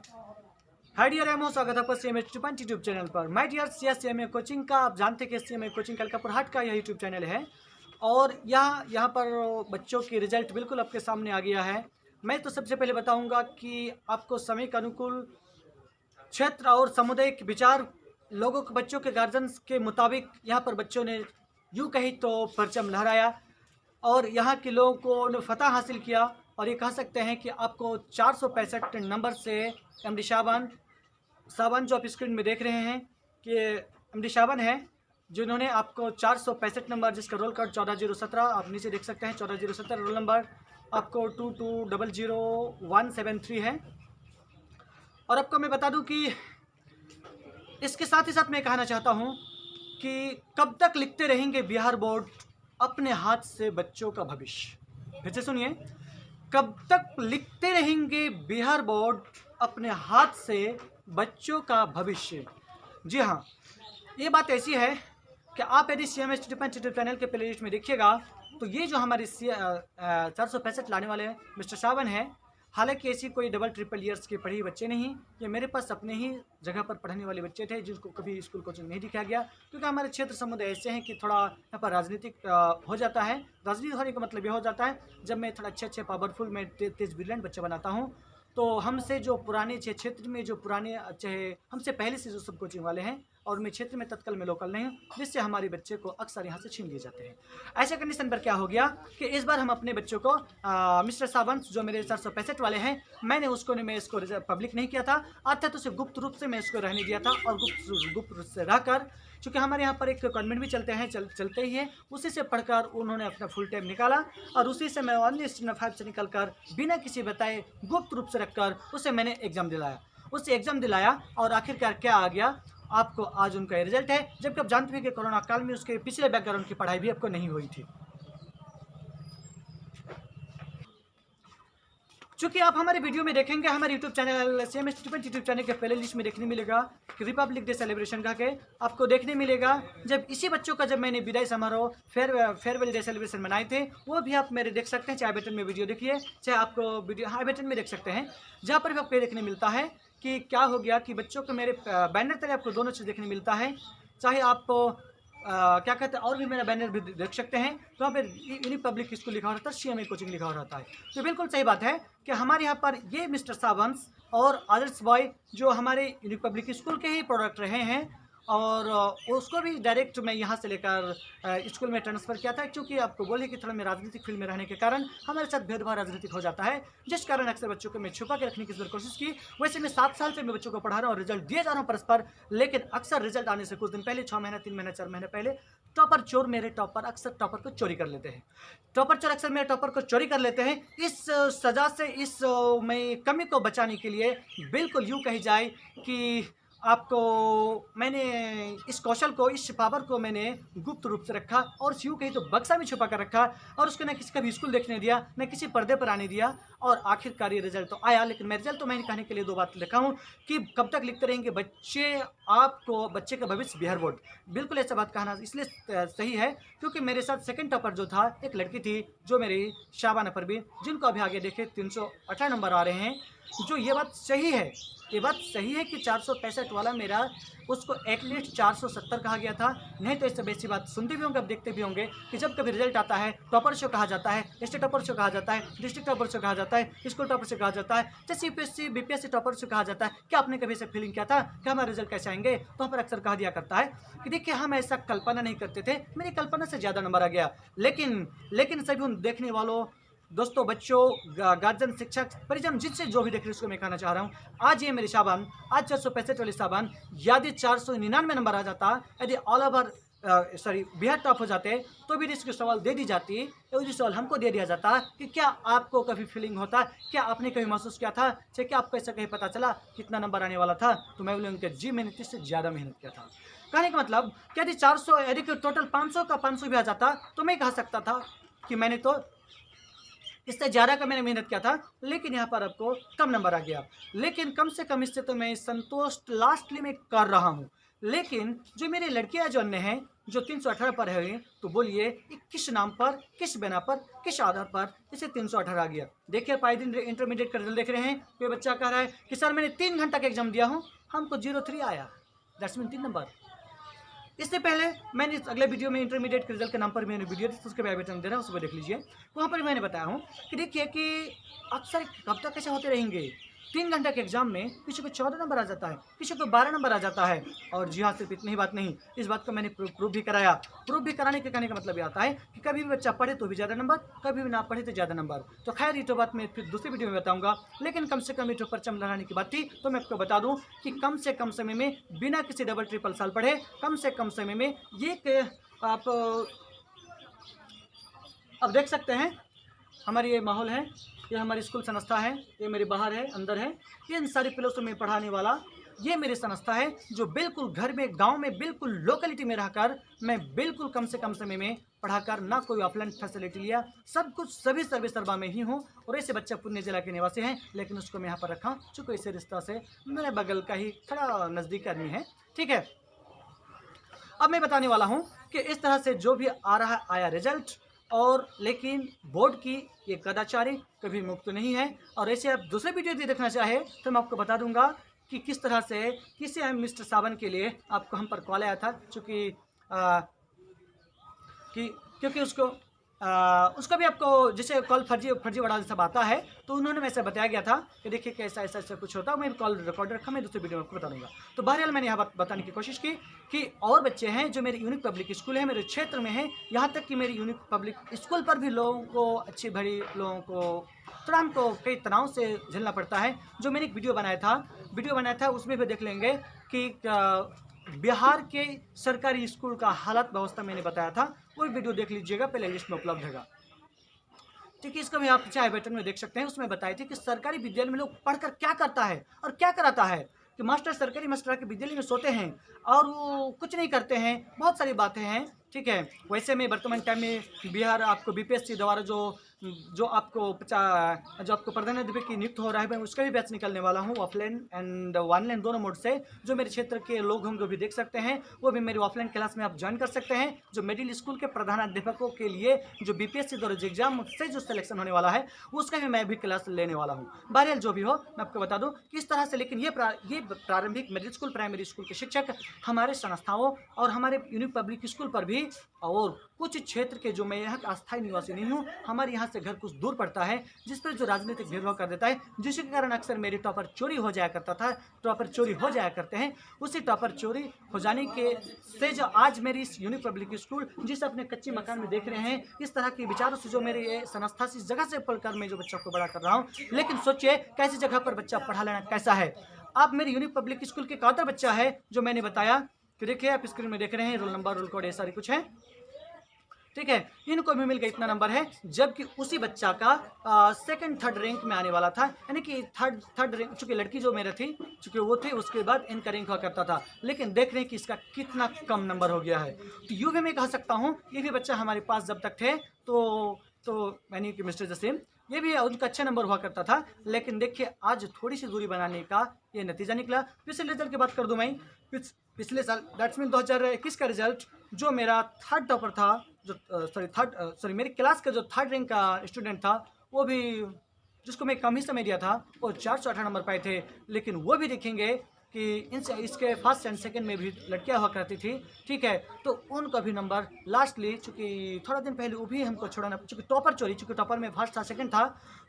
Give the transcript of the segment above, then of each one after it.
Hi dear ammo, स्वागत है आपका सीएमए स्टूडेंट यूट्यूब चैनल पर। माय डियर सीएमए कोचिंग का आप जानते हैं कि सीएमए कोचिंग कलकापुर हाट का यह यूट्यूब चैनल है और यहाँ पर बच्चों की रिजल्ट बिल्कुल आपके सामने आ गया है। मैं तो सबसे पहले बताऊंगा कि आपको समय के अनुकूल क्षेत्र और सामुदायिक विचार लोगों के बच्चों के गार्जियंस के मुताबिक यहाँ पर बच्चों ने यूँ कही तो परचम लहराया और यहाँ के लोगों को ने फतह हासिल किया। और ये कह सकते हैं कि आपको 465 नंबर से एमडी सावन जो आप स्क्रीन में देख रहे हैं कि एमडी सावन है जिन्होंने आपको 465 नंबर, जिसका रोल कार्ड 14017 आप नीचे देख सकते हैं। 14017 रोल नंबर आपको 22000173 है। और आपको मैं बता दूं कि इसके साथ ही साथ मैं कहना चाहता हूं कि कब तक लिखते रहेंगे बिहार बोर्ड अपने हाथ से बच्चों का भविष्य। फिर से सुनिए, कब तक लिखते रहेंगे बिहार बोर्ड अपने हाथ से बच्चों का भविष्य। जी हाँ, ये बात ऐसी है कि आप यदि सीएमए स्टूडेंट यूट्यूब चैनल के प्ले लिस्ट में देखिएगा तो ये जो हमारे 465 लाने वाले मिस्टर सावन है, हालांकि ऐसी कोई डबल ट्रिपल ईयर्स के पढ़े बच्चे नहीं, ये मेरे पास अपने ही जगह पर पढ़ने वाले बच्चे थे जिनको कभी स्कूल कोचिंग नहीं दिखाया गया, क्योंकि हमारे क्षेत्र समुदाय ऐसे हैं कि थोड़ा यहाँ पर राजनीतिक हो जाता है। राजनीतिक होने का मतलब यह हो जाता है जब मैं थोड़ा अच्छे पावरफुल में तेज ब्रिलियंट बच्चे बनाता हूँ तो हमसे जो पुराने क्षेत्र में जो पुराने चाहे हमसे पहले से जो सब कोचिंग वाले हैं और मैं क्षेत्र में तत्काल में लोकल नहीं हूँ, जिससे हमारे बच्चे को अक्सर यहाँ से छीन लिए जाते हैं। ऐसे कंडीशन पर क्या हो गया कि इस बार हम अपने बच्चों को मिस्टर सावंत जो मेरे 465 वाले हैं, मैं इसको पब्लिक नहीं किया था, अर्थात उसे गुप्त रूप से मैं इसको रहने दिया था। और गुप्त रूप से रहकर, चूँकि हमारे यहाँ पर एक कॉन्वेंट भी चलते हैं चलते ही है, उसी से पढ़कर उन्होंने अपना फुल टाइम निकाला और उसी से मैं ऑनली स्टैंडर्ड 5 से निकलकर बिना किसी बताए गुप्त रूप से रखकर उसे मैंने एग्जाम दिलाया और आखिरकार क्या आ गया, आपको आज उनका रिजल्ट है। जबकि आप जानते हैं कि कोरोना काल में उसके पिछले बैकग्राउंड की पढ़ाई भी आपको नहीं हुई थी। चूँकि आप हमारे वीडियो में देखेंगे, हमारे YouTube channel CMA student YouTube channel के पहले लिस्ट में देखने मिलेगा कि रिपब्लिक डे सेलिब्रेशन का के आपको देखने मिलेगा। जब इसी बच्चों का जब मैंने विदाई समारोह फेयरवेल डे सेलिब्रेशन बनाए थे, वो भी आप मेरे देख सकते हैं। चाहे बटन में वीडियो देखिए, चाहे आपको वीडियो हाई बटन में देख सकते हैं, जहाँ पर भी आपको देखने मिलता है कि क्या हो गया कि बच्चों को मेरे बैनर तरह आपको दोनों चीज़ देखने मिलता है। चाहे आप क्या कहते हैं, और भी मेरा बैनर भी देख सकते हैं, तो वहाँ पर यूनिक पब्लिक स्कूल लिखा रहता है, सीएमए कोचिंग लिखा रहता है। तो बिल्कुल सही बात है कि हमारे यहाँ पर ये मिस्टर सावंत और आदर्श बॉय जो हमारे यूनिक पब्लिक स्कूल के ही प्रोडक्ट रहे हैं और उसको भी डायरेक्ट मैं यहाँ से लेकर स्कूल में ट्रांसफ़र किया था, क्योंकि आपको बोले कि थोड़ा मैं राजनीतिक फील्ड में रहने के कारण हमारे साथ भेदभाव राजनीतिक हो जाता है, जिस कारण अक्सर बच्चों को मैं छुपा के रखने की कोशिश की। वैसे मैं 7 साल से मैं बच्चों को पढ़ा रहा हूँ और रिजल्ट दिए जा रहा हूँ परस्पर, लेकिन अक्सर रिजल्ट आने से कुछ दिन पहले, 6 महीना 3 महीना 4 महीने पहले टॉपर चोर मेरे टॉपर अक्सर टॉपर को चोरी कर लेते हैं। टॉपर चोर अक्सर मेरे टॉपर को चोरी कर लेते हैं। इस सज़ा से, इस मैं कमी को बचाने के लिए बिल्कुल यूँ कही जाए कि आपको मैंने इस कौशल को, इस पावर को मैंने गुप्त रूप से रखा और यूँ कहीं तो बक्सा में छुपा कर रखा और उसको न किसी का भी स्कूल देखने दिया, न किसी पर्दे पर आने दिया। और आखिरकार ये रिजल्ट तो आया, लेकिन मैं रिजल्ट तो मैंने कहने के लिए 2 बात लिखा हूँ कि कब तक लिखते रहेंगे बच्चे का भविष्य बिहार बोर्ड। बिल्कुल ऐसा बात कहना इसलिए सही है क्योंकि मेरे साथ सेकंड टॉपर जो था एक लड़की थी, जो मेरी शाबाना परवीन, जिनको अभी आगे देखे 318 नंबर आ रहे हैं। जो ये बात सही है कि 465 वाला मेरा उसको एटलीस्ट 470 कहा गया था। नहीं तो इससे बेसी बात सुनते भी होंगे, अब देखते भी होंगे कि जब कभी रिजल्ट आता है टॉपर शो कहा जाता है, स्टेट टॉपर शो कहा जाता है, डिस्ट्रिक्ट टॉपर शो कहा जाता है, स्कूल टॉपर शो कहा जाता है, जैसे यूपीएससी बीपीएससी टॉपर शो कहा जाता है। क्या आपने कभी ऐसा फीलिंग किया था कि हमारे रिजल्ट कैसे आएंगे? तो हम पर अक्सर कहा दिया करता है कि देखिए हम ऐसा कल्पना नहीं करते थे, मेरी कल्पना से ज़्यादा नंबर आ गया। लेकिन सभी उन देखने वालों, दोस्तों, बच्चों, गार्जियन, शिक्षक, परिजन, जिससे जो भी देख रहे उसको मैं कहना चाह रहा हूँ, आज ये मेरी शाबान, आज 465 वाली शाबान, यदि 499 नंबर आ जाता, यदि ऑल ओवर बिहार टॉप हो जाते तो भी इसके सवाल दे दी जाती, यदि सवाल हमको दे दिया जाता कि क्या आपको कभी फीलिंग होता, क्या आपने कभी महसूस किया था, चाहे क्या आपको ऐसा कहीं पता चला कितना नंबर आने वाला था? तो मैं बोलूँगा जी मैंने इससे ज़्यादा मेहनत किया था। कहने का मतलब कि यदि टोटल 500 का 500 भी आ जाता तो मैं कह सकता था कि मैंने तो इससे ज़्यादा का मैंने मेहनत किया था, लेकिन यहाँ पर आपको कम नंबर आ गया। लेकिन कम से कम इससे तो मैं संतुष्ट लास्टली में कर रहा हूँ। लेकिन जो मेरी लड़कियां जो अन्य हैं जो 318 पर है, तो बोलिए किस नाम पर, किस बिना पर, किस आधार पर इसे 318 आ गया। देखिए पाई दिन इंटरमीडिएट का रिजल्ट देख रहे हैं, कोई बच्चा कह रहा है कि सर मैंने 3 घंटा का एग्जाम दिया हूँ, हमको 03 आया, दैट्स मीन 3 नंबर। इससे पहले मैंने अगले वीडियो में इंटरमीडिएट के रिजल्ट के नाम पर मैंने वीडियो दी, उसके बाद बटन दे रहा हूँ, उसको देख लीजिए। वहाँ पर मैंने बताया हूँ कि देखिए कि अक्सर कब तक ऐसे होते रहेंगे, 3 घंटे के एग्जाम में किसी को 14 नंबर आ जाता है, किसी को 12 नंबर आ जाता है। और जी हाँ, सिर्फ इतनी ही बात नहीं, इस बात को मैंने प्रूफ भी कराया। प्रूफ भी कराने के कहने का मतलब ये आता है कि कभी भी बच्चा पढ़े तो भी ज़्यादा नंबर, कभी भी ना पढ़े तो ज़्यादा नंबर। तो खैर ये तो बात मैं फिर दूसरी वीडियो में बताऊंगा, लेकिन कम से कम ये जो परचम लगाने की बात थी, तो मैं आपको बता दूं कि कम से कम समय में बिना किसी डबल ट्रिपल साल पढ़े, कम से कम समय में ये आप अब देख सकते हैं हमारी ये माहौल है, ये हमारी स्कूल संस्था है, ये मेरे बाहर है, अंदर है, ये इन सारी प्लेसों में पढ़ाने वाला ये मेरी संस्था है, जो बिल्कुल घर में, गांव में, बिल्कुल लोकेलिटी में रहकर मैं बिल्कुल कम से कम समय में पढ़ाकर, ना कोई ऑफलाइन फैसिलिटी लिया, सब कुछ सभी सर्विस सर्वा में ही हूँ। और ऐसे बच्चा पुणे जिला के निवासी हैं, लेकिन उसको मैं यहाँ पर रखा चूँकि इसे रिश्ता से मेरे बगल का ही थोड़ा नज़दीक आदमी है, ठीक है। अब मैं बताने वाला हूँ कि इस तरह से जो भी आ रहा आया रिजल्ट, और लेकिन बोर्ड की ये कदाचारी कभी मुक्त नहीं है। और ऐसे आप दूसरे वीडियो भी देखना चाहे तो मैं आपको बता दूंगा कि किस तरह से किसी मिस्टर सावन के लिए आपको हम पर कॉल आया था, क्योंकि उसका भी आपको जैसे कॉल फर्जीवाड़ा सब आता है, तो उन्होंने वैसे बताया गया था कि देखिए कि ऐसा ऐसा ऐसा कुछ होता है। मैं कॉल रिकॉर्ड रखा, मैं दूसरी वीडियो में आपको बता दूंगा। तो बहरहाल मैंने यहाँ बताने की कोशिश की कि और बच्चे हैं जो मेरी यूनिक पब्लिक स्कूल है, मेरे क्षेत्र में है, यहाँ तक कि मेरी यूनिक पब्लिक स्कूल पर भी लोगों को, अच्छी भरी लोगों को थोड़ा हमको कई तनाव से झेलना पड़ता है। जो मैंने एक वीडियो बनाया था उसमें भी देख लेंगे कि बिहार के सरकारी स्कूल का हालत व्यवस्था मैंने बताया था, वो वीडियो देख लीजिएगा, प्ले लिस्ट में उपलब्ध है। ठीक है, इसका भी आप चाहे बटन में देख सकते हैं। उसमें बताए थे कि सरकारी विद्यालय में लोग पढ़कर क्या करता है और क्या कराता है, कि मास्टर सरकारी मास्टर के विद्यालय में सोते हैं और वो कुछ नहीं करते हैं, बहुत सारी बातें हैं, ठीक है। वैसे में वर्तमान टाइम में बिहार आपको बीपीएससी द्वारा जो आपको प्रधानाध्यापक की नियुक्त हो रहा है, मैं उसका भी बैच निकलने वाला हूँ, ऑफलाइन एंड ऑनलाइन दोनों मोड से। जो मेरे क्षेत्र के लोग होंगे भी देख सकते हैं, वो भी मेरी ऑफलाइन क्लास में आप ज्वाइन कर सकते हैं। जो मिडिल स्कूल के प्रधानाध्यापकों के लिए जो बीपीएससी द्वारा जो एग्जाम से जो सिलेक्शन होने वाला है, उसका भी मैं भी क्लास लेने वाला हूँ। बहरहाल जो भी हो, मैं आपको बता दूँ किस तरह से। लेकिन ये प्रारंभिक मिडिल स्कूल, प्राइमरी स्कूल के शिक्षक हमारे संस्थाओं और हमारे यूनिक पब्लिक स्कूल पर भी, और कुछ क्षेत्र के जो मैं यहाँ का अस्थायी निवासी नहीं हूँ, हमारे यहाँ से घर कुछ दूर पड़ता है, जिस पर जो राजनीतिक भेदभाव कर देता है, जिसके कारण अक्सर मेरी टॉपर चोरी हो जाया करता था, टॉपर चोरी हो जाया करते हैं। उसी टॉपर चोरी हो जाने के से जो आज मेरी इस यूनिक पब्लिक स्कूल, जिस अपने कच्चे मकान में देख रहे हैं, इस तरह के विचारों से जो मेरी ये संस्था से, इस जगह से पढ़कर मैं जो बच्चों को बड़ा कर रहा हूँ। लेकिन सोचिए कैसी जगह पर बच्चा पढ़ा लेना कैसा है। आप मेरी यूनिक पब्लिक स्कूल के कौतर बच्चा है, जो मैंने बताया कि देखिए आप स्क्रीन में देख रहे हैं, रोल नंबर, रोल कोड, ये सारी कुछ है, ठीक है। इनको भी मिल गया इतना नंबर है, जबकि उसी बच्चा का सेकंड थर्ड रैंक में आने वाला था, यानी कि थर्ड रैंक, चूंकि लड़की जो मेरे थी, चूंकि वो थी, उसके बाद इनका रैंक हुआ करता था। लेकिन देख रहे हैं कि इसका कितना कम नंबर हो गया है। तो यूँ भी मैं कह सकता हूँ, ये भी बच्चा हमारे पास जब तक थे तो यानी कि मिस्टर जसीम, ये भी उनका अच्छा नंबर हुआ करता था। लेकिन देखिए आज थोड़ी सी दूरी बनाने का ये नतीजा निकला। पिछले रिजल्ट की बात कर दूं मैं, पिछले साल दैट्स मीन 2021 का रिजल्ट, जो मेरा थर्ड टॉपर था, जो मेरी क्लास का जो थर्ड रैंक का स्टूडेंट था, वो भी जिसको मैं कम ही समय दिया था, वो 418 नंबर पाए थे। लेकिन वो भी देखेंगे कि इसके फर्स्ट एंड सेकंड में भी लड़कियां हुआ करती थी, ठीक है। तो उनका भी नंबर लास्टली, चूँकि थोड़ा दिन पहले वो भी हमको छोड़ाना, चूँकि टॉपर चोरी, चूँकि टॉपर में फर्स्ट था, सेकंड था,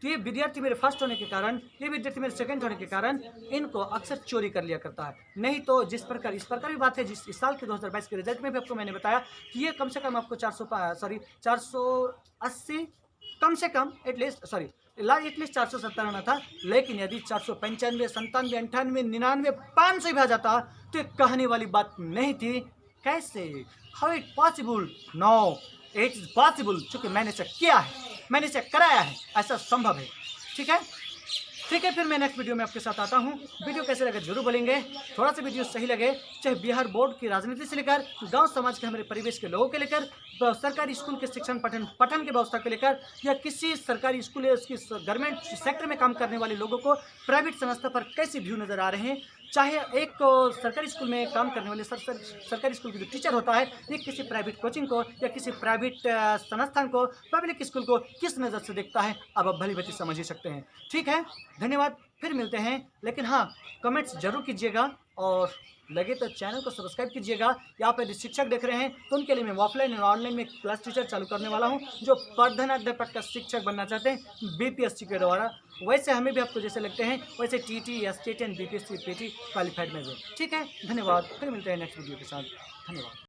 तो ये विद्यार्थी मेरे फर्स्ट होने के कारण, ये विद्यार्थी मेरे सेकंड होने के कारण इनको अक्सर चोरी कर लिया करता है। नहीं तो इस प्रकार भी बात है, जिस इस साल के 2022 के रिजल्ट में भी आपको मैंने बताया कि ये कम से कम आपको 480 कम से कम एटलीस्ट 470 आना था। लेकिन यदि 495, 97, 98, 99, 500 भी आ जाता तो एक कहने वाली बात नहीं थी। कैसे, how it possible? No, it is possible, चूँकि मैंने इसे किया है, मैंने इसे कराया है, ऐसा संभव है, ठीक है। फिर मैं नेक्स्ट वीडियो में आपके साथ आता हूँ। वीडियो कैसे लगे जरूर बोलेंगे। थोड़ा सा वीडियो सही लगे, चाहे बिहार बोर्ड की राजनीति से लेकर गांव समाज के हमारे परिवेश के लोगों के लेकर, सरकारी स्कूल के शिक्षण पठन की व्यवस्था को लेकर, या किसी सरकारी स्कूल या उसकी गवर्नमेंट सेक्टर में काम करने वाले लोगों को प्राइवेट संस्था पर कैसे व्यू नजर आ रहे हैं, चाहे एक सरकारी स्कूल में काम करने वाले सरकारी स्कूल के जो टीचर होता है, ये किसी प्राइवेट कोचिंग को या किसी प्राइवेट संस्थान को, पब्लिक स्कूल को किस नज़र से देखता है, अब आप भली भांति समझ ही सकते हैं। ठीक है, धन्यवाद, फिर मिलते हैं। लेकिन हाँ, कमेंट्स जरूर कीजिएगा और लगे तो चैनल को सब्सक्राइब कीजिएगा। यहाँ पर यदि शिक्षक देख रहे हैं तो उनके लिए मैं ऑफलाइन और ऑनलाइन में क्लास टीचर चालू करने वाला हूँ, जो प्रधानाध्यापक का शिक्षक बनना चाहते हैं बीपीएससी के द्वारा। वैसे हमें भी आपको जैसे लगते हैं वैसे TT, STET and BPSC, PT qualified में भी। ठीक है, धन्यवाद, फिर मिलते हैं नेक्स्ट वीडियो के साथ। धन्यवाद।